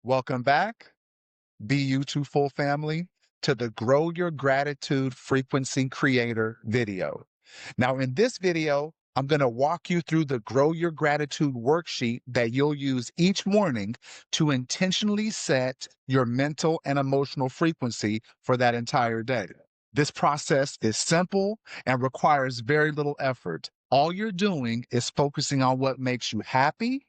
Welcome back, BU2 Full family, to the Grow Your Gratitude Frequency Creator video. Now, in this video, I'm going to walk you through the Grow Your Gratitude worksheet that you'll use each morning to intentionally set your mental and emotional frequency for that entire day. This process is simple and requires very little effort. All you're doing is focusing on what makes you happy,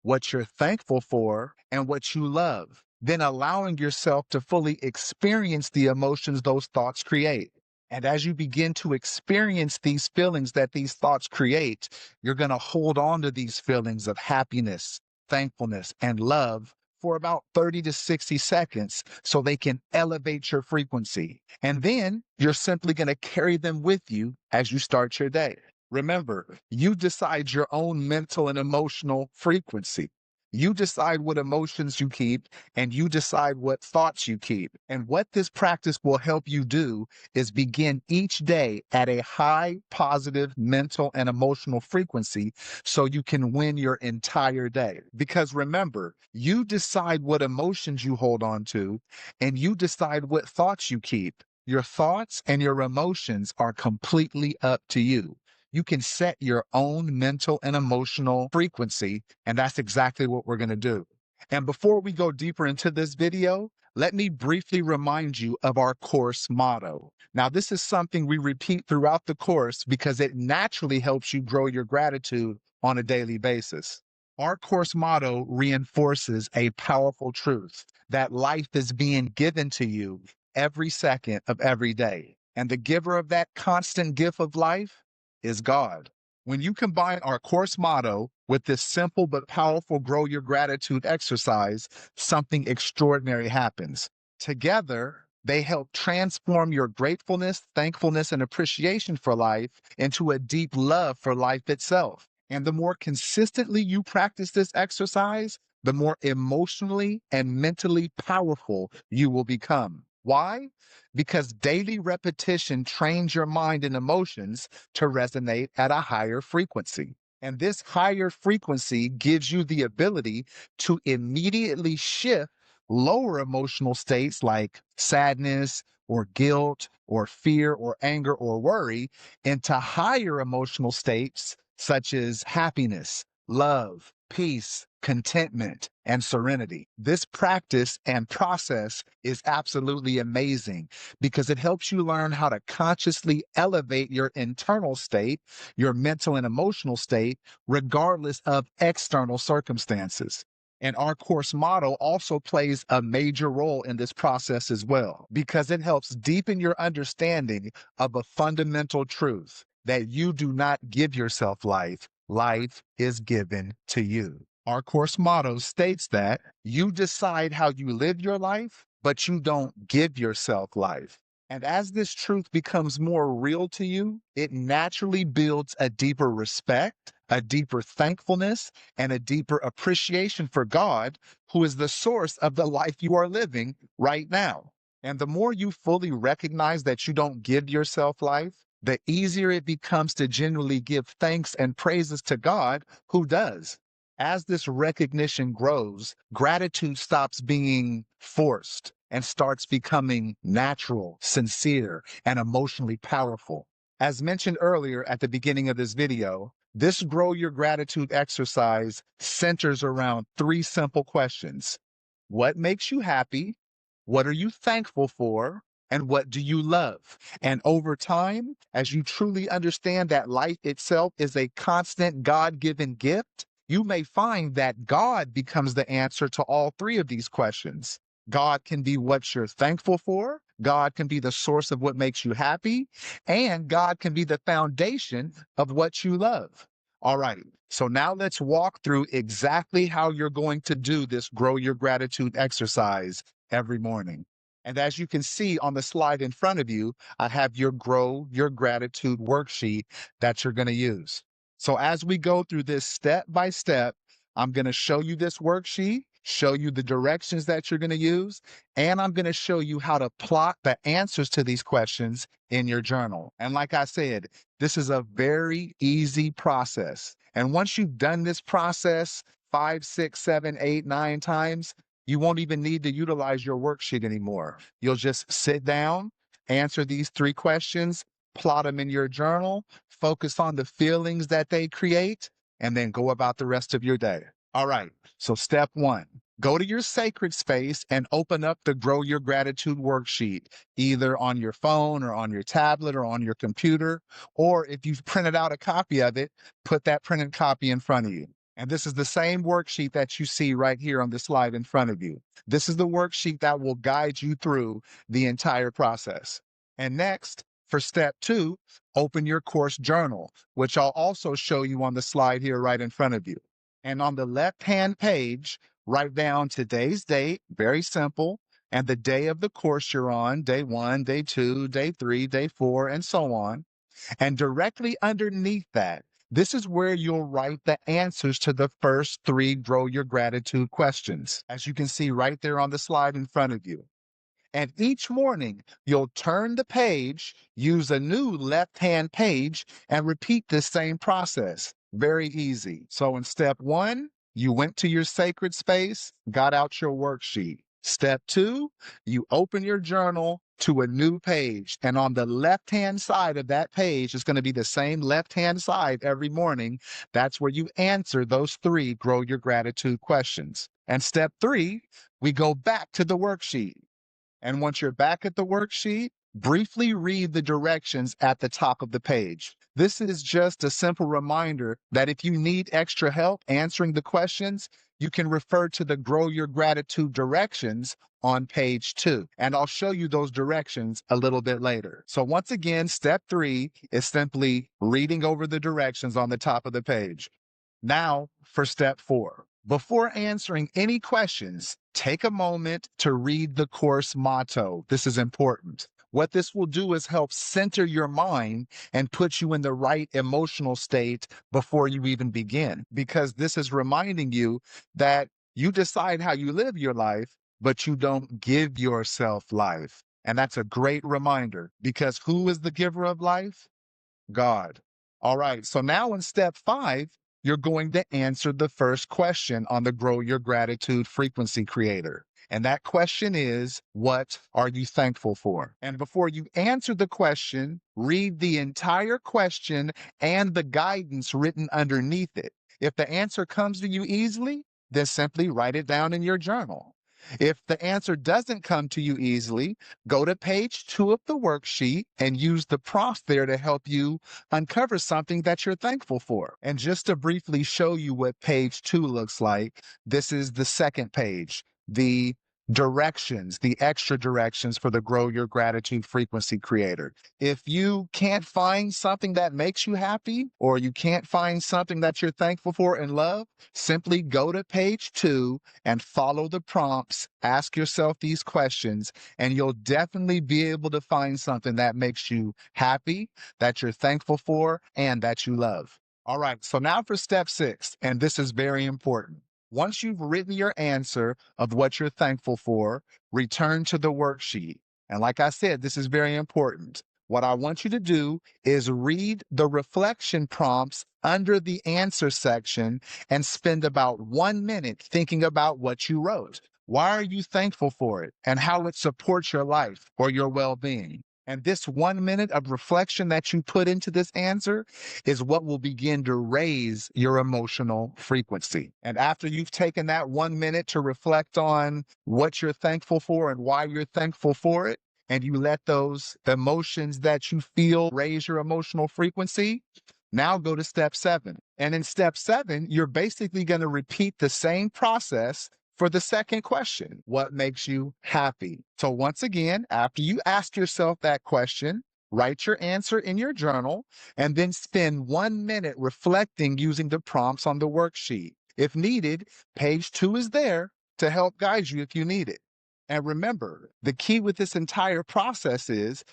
what you're thankful for, and what you love, then allowing yourself to fully experience the emotions those thoughts create. And as you begin to experience these feelings that these thoughts create, you're going to hold on to these feelings of happiness, thankfulness, and love for about 30 to 60 seconds so they can elevate your frequency. And then you're simply going to carry them with you as you start your day. Remember, you decide your own mental and emotional frequency. You decide what emotions you keep, and you decide what thoughts you keep. And what this practice will help you do is begin each day at a high positive mental and emotional frequency so you can win your entire day. Because remember, you decide what emotions you hold on to, and you decide what thoughts you keep. Your thoughts and your emotions are completely up to you. You can set your own mental and emotional frequency, and that's exactly what we're going to do. And before we go deeper into this video, let me briefly remind you of our course motto. Now, this is something we repeat throughout the course because it naturally helps you grow your gratitude on a daily basis. Our course motto reinforces a powerful truth that life is being given to you every second of every day. And the giver of that constant gift of life is God. When you combine our course motto with this simple but powerful Grow Your Gratitude exercise, something extraordinary happens. Together, they help transform your gratefulness, thankfulness, and appreciation for life into a deep love for life itself. And the more consistently you practice this exercise, the more emotionally and mentally powerful you will become. Why? Because daily repetition trains your mind and emotions to resonate at a higher frequency. And this higher frequency gives you the ability to immediately shift lower emotional states like sadness or guilt or fear or anger or worry into higher emotional states such as happiness, love, peace, contentment, and serenity. This practice and process is absolutely amazing because it helps you learn how to consciously elevate your internal state, your mental and emotional state, regardless of external circumstances. And our course model also plays a major role in this process as well, because it helps deepen your understanding of a fundamental truth that you do not give yourself life. Life is given to you. Our course motto states that you decide how you live your life, but you don't give yourself life. And as this truth becomes more real to you, it naturally builds a deeper respect, a deeper thankfulness, and a deeper appreciation for God, who is the source of the life you are living right now. And the more you fully recognize that you don't give yourself life, the easier it becomes to genuinely give thanks and praises to God who does. As this recognition grows, gratitude stops being forced and starts becoming natural, sincere, and emotionally powerful. As mentioned earlier at the beginning of this video, this Grow Your Gratitude exercise centers around three simple questions. What makes you happy? What are you thankful for? And what do you love? And over time, as you truly understand that life itself is a constant God-given gift, you may find that God becomes the answer to all three of these questions. God can be what you're thankful for. God can be the source of what makes you happy. And God can be the foundation of what you love. All right. So now let's walk through exactly how you're going to do this Grow Your Gratitude exercise every morning. And as you can see on the slide in front of you, I have your Grow Your Gratitude worksheet that you're going to use. So as we go through this step by step, I'm going to show you this worksheet, show you the directions that you're going to use, and I'm going to show you how to plot the answers to these questions in your journal. And like I said, this is a very easy process. And once you've done this process 5, 6, 7, 8, 9 times, You won't even need to utilize your worksheet anymore. You'll just sit down, answer these 3 questions, plot them in your journal, focus on the feelings that they create, and then go about the rest of your day. All right, so step 1. Go to your sacred space and open up the Grow Your Gratitude worksheet, either on your phone or on your tablet or on your computer. Or if you've printed out a copy of it, put that printed copy in front of you. And this is the same worksheet that you see right here on the slide in front of you. This is the worksheet that will guide you through the entire process. And next, for step 2, open your course journal, which I'll also show you on the slide here right in front of you. And on the left-hand page, write down today's date, very simple, and the day of the course you're on, day 1, day 2, day 3, day 4, and so on. And directly underneath that, this is where you'll write the answers to the first 3 Grow Your Gratitude questions, as you can see right there on the slide in front of you. And each morning, you'll turn the page, use a new left-hand page, and repeat this same process. Very easy. So in step 1, you went to your sacred space, got out your worksheet. Step 2, you open your journal to a new page. And on the left-hand side of that page, it's going to be the same left-hand side every morning. That's where you answer those 3 Grow Your Gratitude questions. And step 3, we go back to the worksheet. And once you're back at the worksheet, briefly read the directions at the top of the page. This is just a simple reminder that if you need extra help answering the questions, you can refer to the Grow Your Gratitude directions on page 2. And I'll show you those directions a little bit later. So once again, step 3 is simply reading over the directions on the top of the page. Now for step 4. Before answering any questions, take a moment to read the course motto. This is important. What this will do is help center your mind and put you in the right emotional state before you even begin, because this is reminding you that you decide how you live your life, but you don't give yourself life. And that's a great reminder, because who is the giver of life? God. All right, so now in step 5, you're going to answer the first question on the Grow Your Gratitude Frequency Creator. And that question is, what are you thankful for? And before you answer the question, read the entire question and the guidance written underneath it. If the answer comes to you easily, then simply write it down in your journal. If the answer doesn't come to you easily, go to page 2 of the worksheet and use the prompt there to help you uncover something that you're thankful for. And just to briefly show you what page 2 looks like, this is the second page, the directions, the extra directions for the Grow Your Gratitude Frequency Creator. If you can't find something that makes you happy, or you can't find something that you're thankful for and love, simply go to page 2 and follow the prompts, ask yourself these questions, and you'll definitely be able to find something that makes you happy, that you're thankful for, and that you love. All right, so now for step 6, and this is very important. Once you've written your answer of what you're thankful for, return to the worksheet. And like I said, this is very important. What I want you to do is read the reflection prompts under the answer section and spend about 1 minute thinking about what you wrote. Why are you thankful for it and how it supports your life or your well-being? And this 1 minute of reflection that you put into this answer is what will begin to raise your emotional frequency. And after you've taken that 1 minute to reflect on what you're thankful for and why you're thankful for it, and you let those emotions that you feel raise your emotional frequency, now go to step 7. And in step 7, you're basically going to repeat the same process for the second question. What makes you happy? So once again, after you ask yourself that question, write your answer in your journal, and then spend 1 minute reflecting using the prompts on the worksheet. If needed, page 2 is there to help guide you if you need it. And remember, the key with this entire process is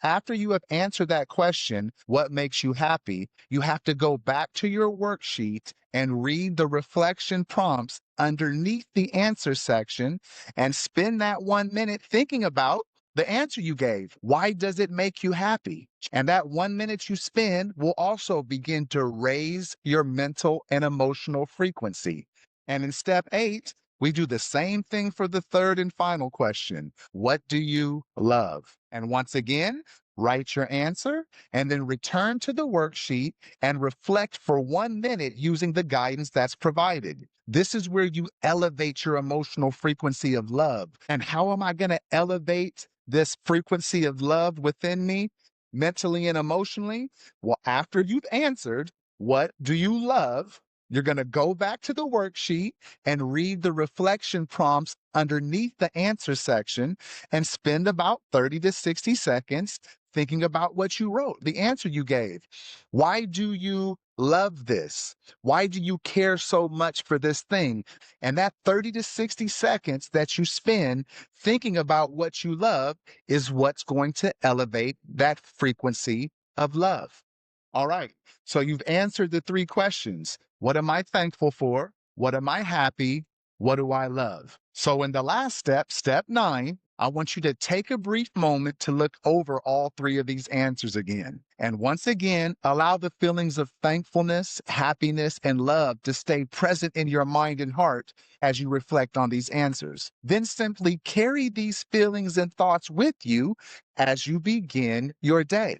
after you have answered that question, what makes you happy, you have to go back to your worksheet and read the reflection prompts underneath the answer section and spend that 1 minute thinking about the answer you gave. Why does it make you happy? And that 1 minute you spend will also begin to raise your mental and emotional frequency. And in step 8, We do the same thing for the third and final question. What do you love? And once again, write your answer and then return to the worksheet and reflect for 1 minute using the guidance that's provided. This is where you elevate your emotional frequency of love. And how am I going to elevate this frequency of love within me, mentally and emotionally? Well, after you've answered, what do you love? You're going to go back to the worksheet and read the reflection prompts underneath the answer section and spend about 30 to 60 seconds thinking about what you wrote, the answer you gave. Why do you love this? Why do you care so much for this thing? And that 30 to 60 seconds that you spend thinking about what you love is what's going to elevate that frequency of love. All right. So you've answered the 3 questions. What am I thankful for? What am I happy? What do I love? So in the last step, step 9, I want you to take a brief moment to look over all 3 of these answers again. And once again, allow the feelings of thankfulness, happiness, and love to stay present in your mind and heart as you reflect on these answers. Then simply carry these feelings and thoughts with you as you begin your day.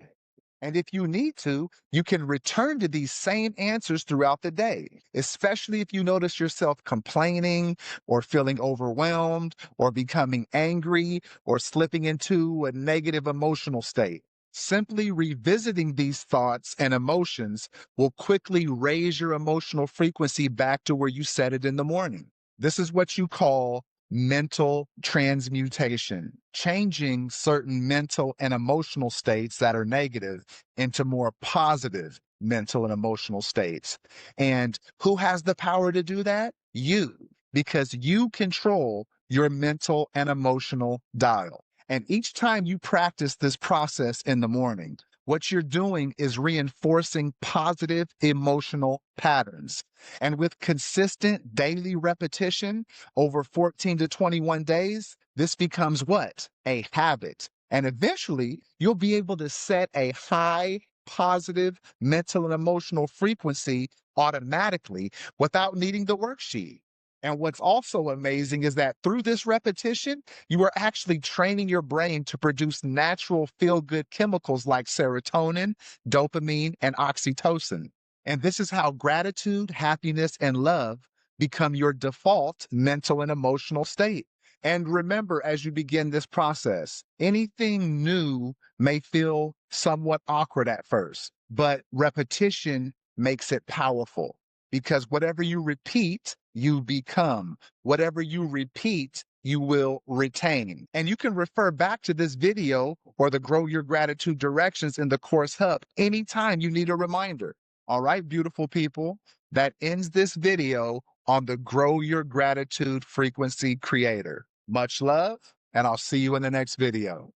And if you need to, you can return to these same answers throughout the day, especially if you notice yourself complaining or feeling overwhelmed or becoming angry or slipping into a negative emotional state. Simply revisiting these thoughts and emotions will quickly raise your emotional frequency back to where you set it in the morning. This is what you call mental transmutation, changing certain mental and emotional states that are negative into more positive mental and emotional states. And who has the power to do that? You, because you control your mental and emotional dial. And each time you practice this process in the morning, what you're doing is reinforcing positive emotional patterns. And with consistent daily repetition over 14 to 21 days, this becomes what? A habit. And eventually, you'll be able to set a high positive mental and emotional frequency automatically without needing the worksheet. And what's also amazing is that through this repetition, you are actually training your brain to produce natural feel good chemicals like serotonin, dopamine, and oxytocin. And this is how gratitude, happiness, and love become your default mental and emotional state. And remember, as you begin this process, anything new may feel somewhat awkward at first, but repetition makes it powerful because whatever you repeat, you become. Whatever you repeat, you will retain. And you can refer back to this video or the Grow Your Gratitude directions in the Course Hub anytime you need a reminder. All right, beautiful people, that ends this video on the Grow Your Gratitude Frequency Creator. Much love, and I'll see you in the next video.